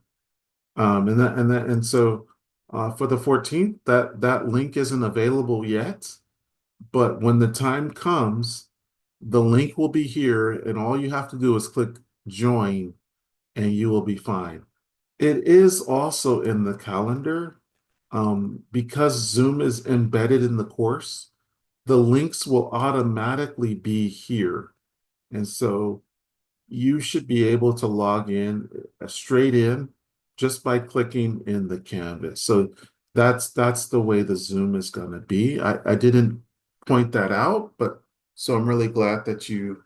And so for the 14th, that link isn't available yet. But when the time comes, the link will be here, and all you have to do is click join, and you will be fine. It is also in the calendar. Because Zoom is embedded in the course, the links will automatically be here. And so you should be able to log in straight in just by clicking in the canvas. So that's the way the Zoom is going to be. I didn't point that out, but so I'm really glad that you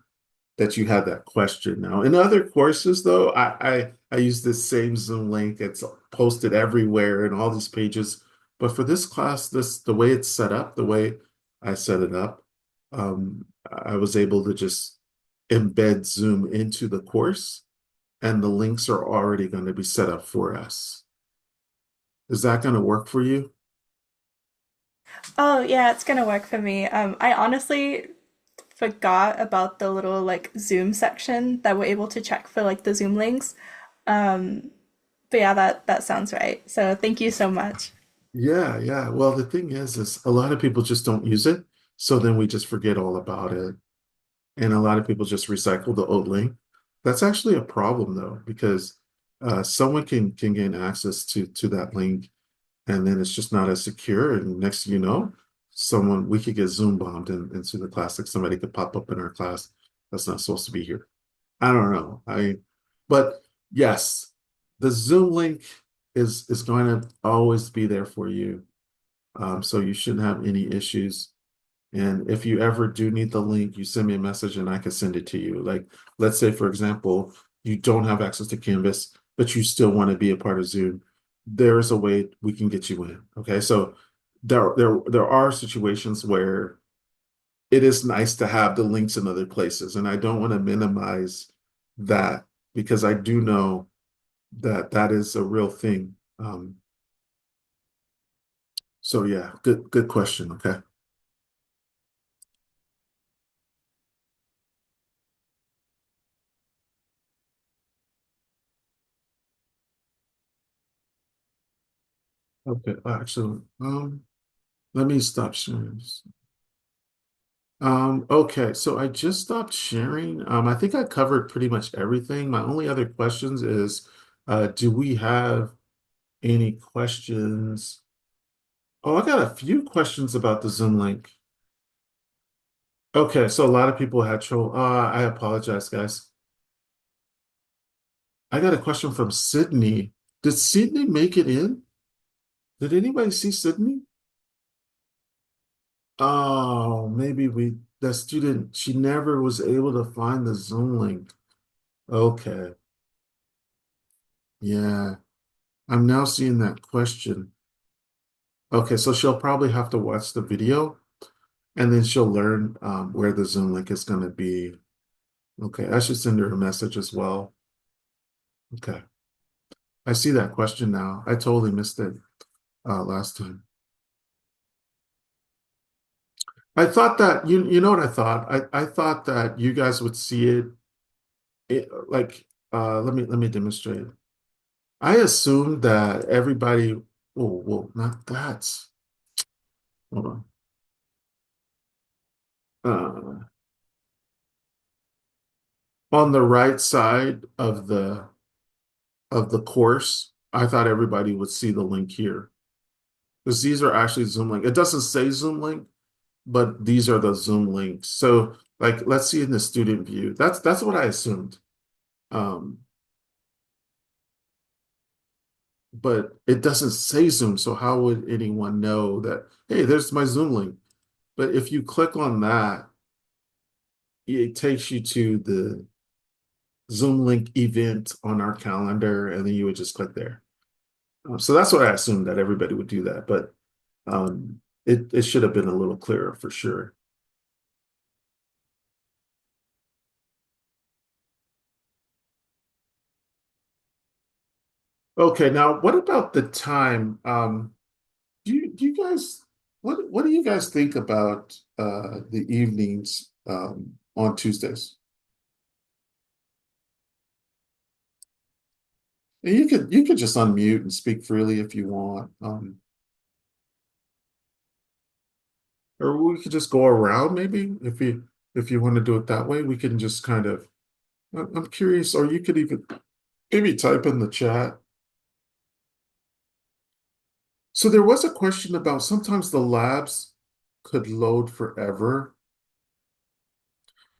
had that question now. In other courses, though, I use this same Zoom link. It's posted everywhere in all these pages. But for this class, the way it's set up, the way I set it up, I was able to just embed Zoom into the course, and the links are already going to be set up for us. Is that going to work for you? Oh yeah, it's gonna work for me. I honestly forgot about the little like Zoom section that we're able to check for like the Zoom links. Um, but yeah, that sounds right. So thank you so much. Yeah, yeah. Well, the thing is a lot of people just don't use it. So then we just forget all about it. And a lot of people just recycle the old link. That's actually a problem though, because someone can gain access to that link, and then it's just not as secure. And next thing you know, someone we could get Zoom bombed into the class. Like somebody could pop up in our class that's not supposed to be here. I don't know. But yes, the Zoom link is going to always be there for you. So you shouldn't have any issues. And if you ever do need the link, you send me a message and I can send it to you. Like, let's say, for example, you don't have access to Canvas, but you still want to be a part of Zoom. There is a way we can get you in. Okay. So there are situations where it is nice to have the links in other places. And I don't want to minimize that because I do know that that is a real thing. So yeah, good question. Okay. Okay. Actually, let me stop sharing this. Okay, so I just stopped sharing. I think I covered pretty much everything. My only other questions is, do we have any questions? Oh, I got a few questions about the Zoom link. Okay, so a lot of people had trouble. I apologize, guys. I got a question from Sydney. Did Sydney make it in? Did anybody see Sydney? Oh, maybe the student, she never was able to find the Zoom link. Okay. Yeah, I'm now seeing that question. Okay, so she'll probably have to watch the video and then she'll learn where the Zoom link is going to be. Okay, I should send her a message as well. Okay, I see that question now. I totally missed it last time. I thought that you know what I thought? I thought that you guys would see it like let me demonstrate. I assumed that everybody, whoa, not that. Hold on. Uh, on the right side of the course, I thought everybody would see the link here. Because these are actually Zoom link. It doesn't say Zoom link, but these are the Zoom links. So like let's see in the student view. That's what I assumed. Um, but it doesn't say Zoom, so how would anyone know that, hey, there's my Zoom link? But if you click on that, it takes you to the Zoom link event on our calendar, and then you would just click there. So that's what I assumed that everybody would do that, but it should have been a little clearer for sure. Okay, now what about the time? Do you guys what do you guys think about the evenings on Tuesdays? And you could just unmute and speak freely if you want. Or we could just go around maybe if you want to do it that way. We can just kind of I'm curious, or you could even maybe type in the chat. So there was a question about sometimes the labs could load forever.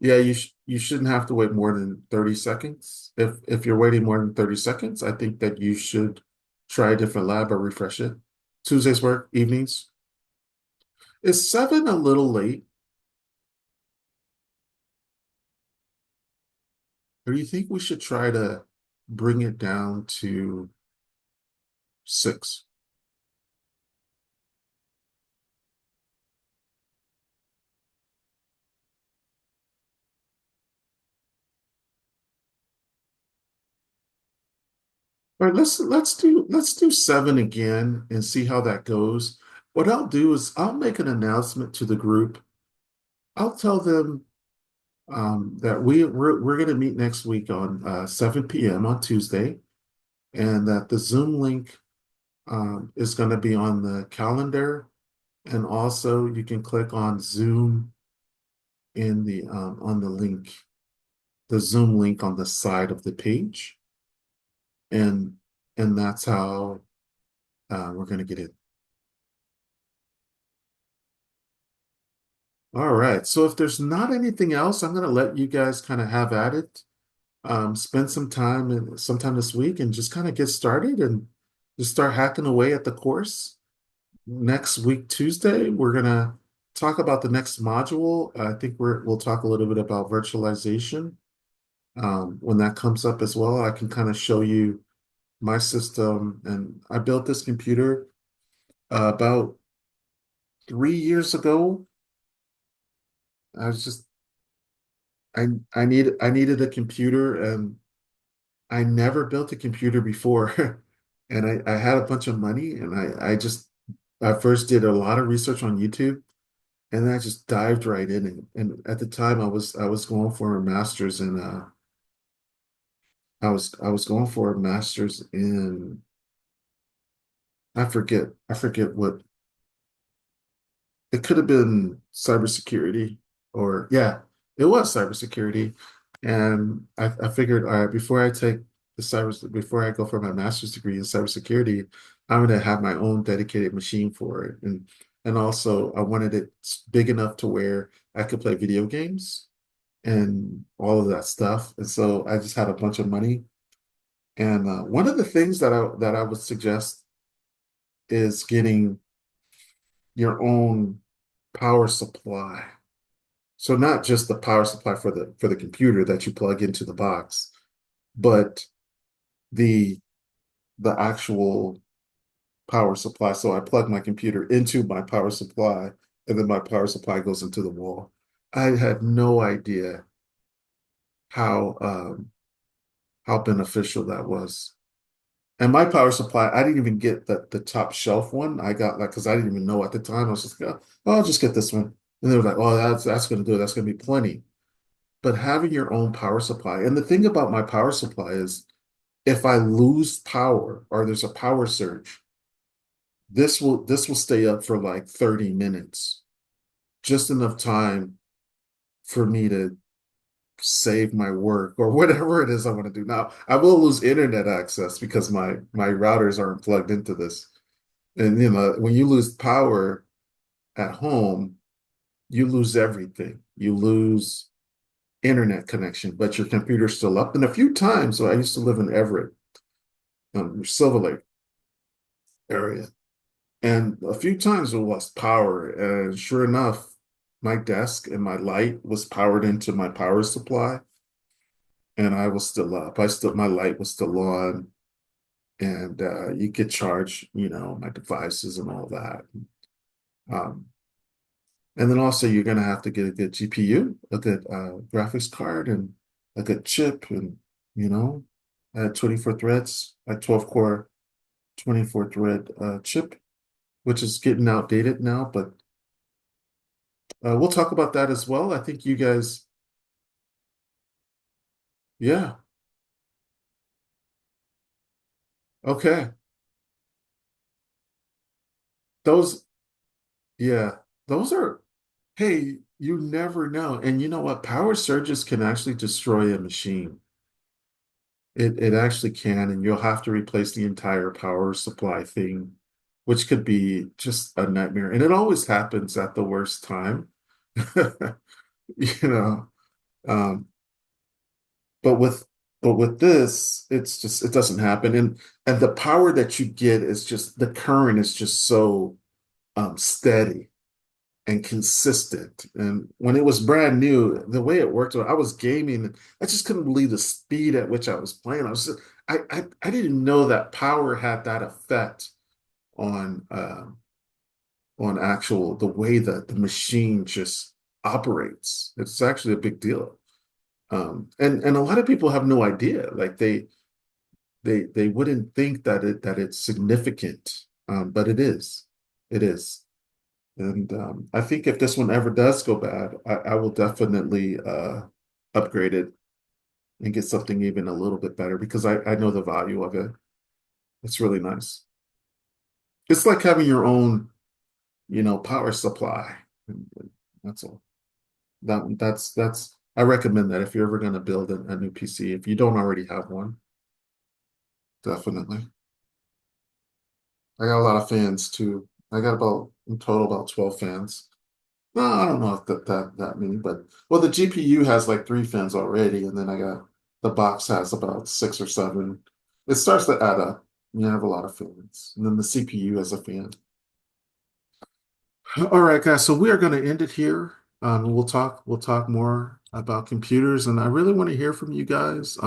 Yeah, you shouldn't have to wait more than 30 seconds. If you're waiting more than 30 seconds, I think that you should try a different lab or refresh it. Tuesdays work, evenings. Is 7 a little late? Or do you think we should try to bring it down to 6? All right, let's do 7 again and see how that goes. What I'll do is I'll make an announcement to the group. I'll tell them that we're going to meet next week on 7 p.m. on Tuesday. and that the Zoom link is going to be on the calendar. And also you can click on Zoom in the on the Zoom link on the side of the page. And that's how we're going to get it. All right. So if there's not anything else, I'm going to let you guys kind of have at it. Spend some time and sometime this week and just kind of get started and just start hacking away at the course. Next week, Tuesday, we're gonna talk about the next module. I think we'll talk a little bit about virtualization. When that comes up as well, I can kind of show you my system. And I built this computer about 3 years ago. I was just I needed a computer, and I never built a computer before. And I had a bunch of money, and I first did a lot of research on YouTube, and then I just dived right in. And at the time I was going for a master's in I was going for a master's in I forget what it could have been, cybersecurity, or yeah, it was cybersecurity. And I figured, all right, before I go for my master's degree in cybersecurity, I'm gonna have my own dedicated machine for it. And also I wanted it big enough to where I could play video games and all of that stuff. And so I just had a bunch of money. And one of the things that I would suggest is getting your own power supply. So not just the power supply for the computer that you plug into the box, but the the actual power supply. So I plug my computer into my power supply, and then my power supply goes into the wall. I had no idea how how beneficial that was. And my power supply, I didn't even get the top shelf one. I got, like, because I didn't even know at the time. I was just like, oh, I'll just get this one. And they were like, oh, that's going to do it. That's going to be plenty. But having your own power supply, and the thing about my power supply is, if I lose power or there's a power surge, this will stay up for like 30 minutes, just enough time for me to save my work or whatever it is I want to do. Now, I will lose internet access because my routers aren't plugged into this. And when you lose power at home, you lose everything. You lose internet connection, but your computer's still up. And a few times, so I used to live in Everett, Silver Lake area, and a few times we lost power. And sure enough, my desk and my light was powered into my power supply, and I was still up. My light was still on, and you could charge, my devices and all that. Um, And then also you're going to have to get a good GPU, a good graphics card, and a good chip, and you know, 24 threads, like 12 core, 24 thread chip, which is getting outdated now, but we'll talk about that as well. I think you guys, yeah, okay. Those, yeah, those are, hey, you never know. And you know what? Power surges can actually destroy a machine. It actually can, and you'll have to replace the entire power supply thing, which could be just a nightmare. And it always happens at the worst time. You know, um, but with this, it doesn't happen. And the power that you get is just the current is just so steady and consistent. And when it was brand new, the way it worked, I was gaming. I just couldn't believe the speed at which I was playing. I didn't know that power had that effect on actual the way that the machine just operates. It's actually a big deal. And a lot of people have no idea. Like they wouldn't think that it's significant, but it is. It is. And I think if this one ever does go bad, I will definitely upgrade it and get something even a little bit better because I know the value of it. It's really nice. It's like having your own, power supply. That's all. That's I recommend that if you're ever going to build a new PC, if you don't already have one, definitely. I got a lot of fans too. I got about in total about 12 fans. No, I don't know if that many, but well, the GPU has like 3 fans already, and then I got the box has about 6 or 7. It starts to add up. You have a lot of fans, and then the CPU has a fan. All right, guys. So we are going to end it here. We'll talk more about computers, and I really want to hear from you guys.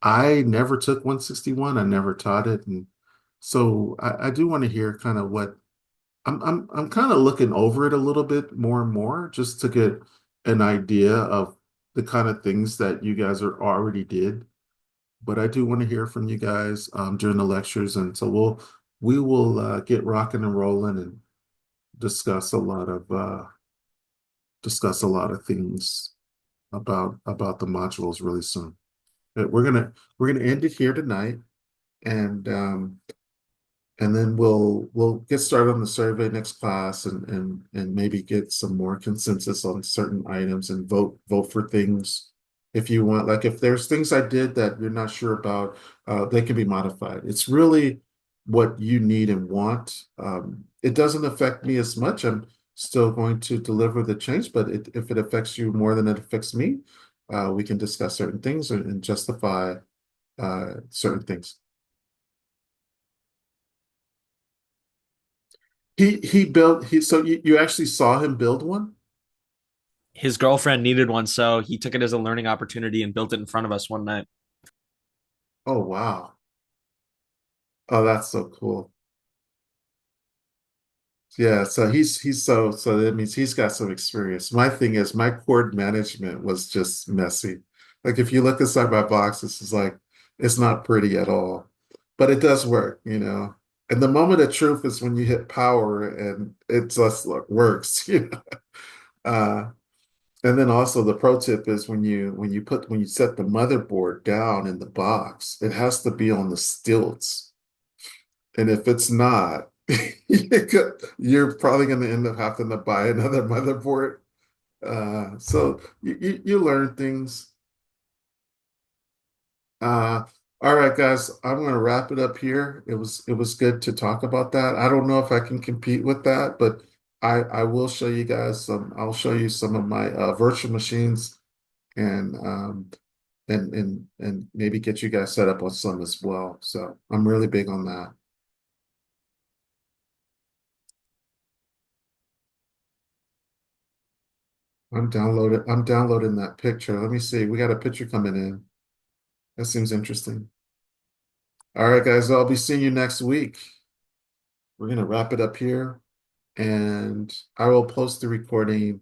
I never took 161. I never taught it, and so I do want to hear kind of what I'm kind of looking over it a little bit more and more just to get an idea of the kind of things that you guys are already did. But I do want to hear from you guys during the lectures, and so we will get rocking and rolling and discuss a lot of things about the modules really soon. But we're gonna end it here tonight, and then we'll get started on the survey next class and maybe get some more consensus on certain items and vote for things if you want. Like if there's things I did that you're not sure about, they can be modified. It's really what you need and want. It doesn't affect me as much. I'm still going to deliver the change, but if it affects you more than it affects me, we can discuss certain things and justify certain things. He built he so you actually saw him build one? His girlfriend needed one, so he took it as a learning opportunity and built it in front of us one night. Oh wow. Oh, that's so cool. Yeah, so he's so that means he's got some experience. My thing is my cord management was just messy. Like if you look inside my box, this is like it's not pretty at all. But it does work. And the moment of truth is when you hit power and it just works. Uh And then also the pro tip is when you set the motherboard down in the box, it has to be on the stilts. And if it's not, you're probably going to end up having to buy another motherboard. So you learn things. Uh, all right, guys, I'm going to wrap it up here. It was good to talk about that. I don't know if I can compete with that, but I will show you guys some. I'll show you some of my virtual machines and and maybe get you guys set up on some as well. So I'm really big on that. I'm downloading that picture. Let me see. We got a picture coming in. That seems interesting. All right, guys, I'll be seeing you next week. We're gonna wrap it up here, and I will post the recording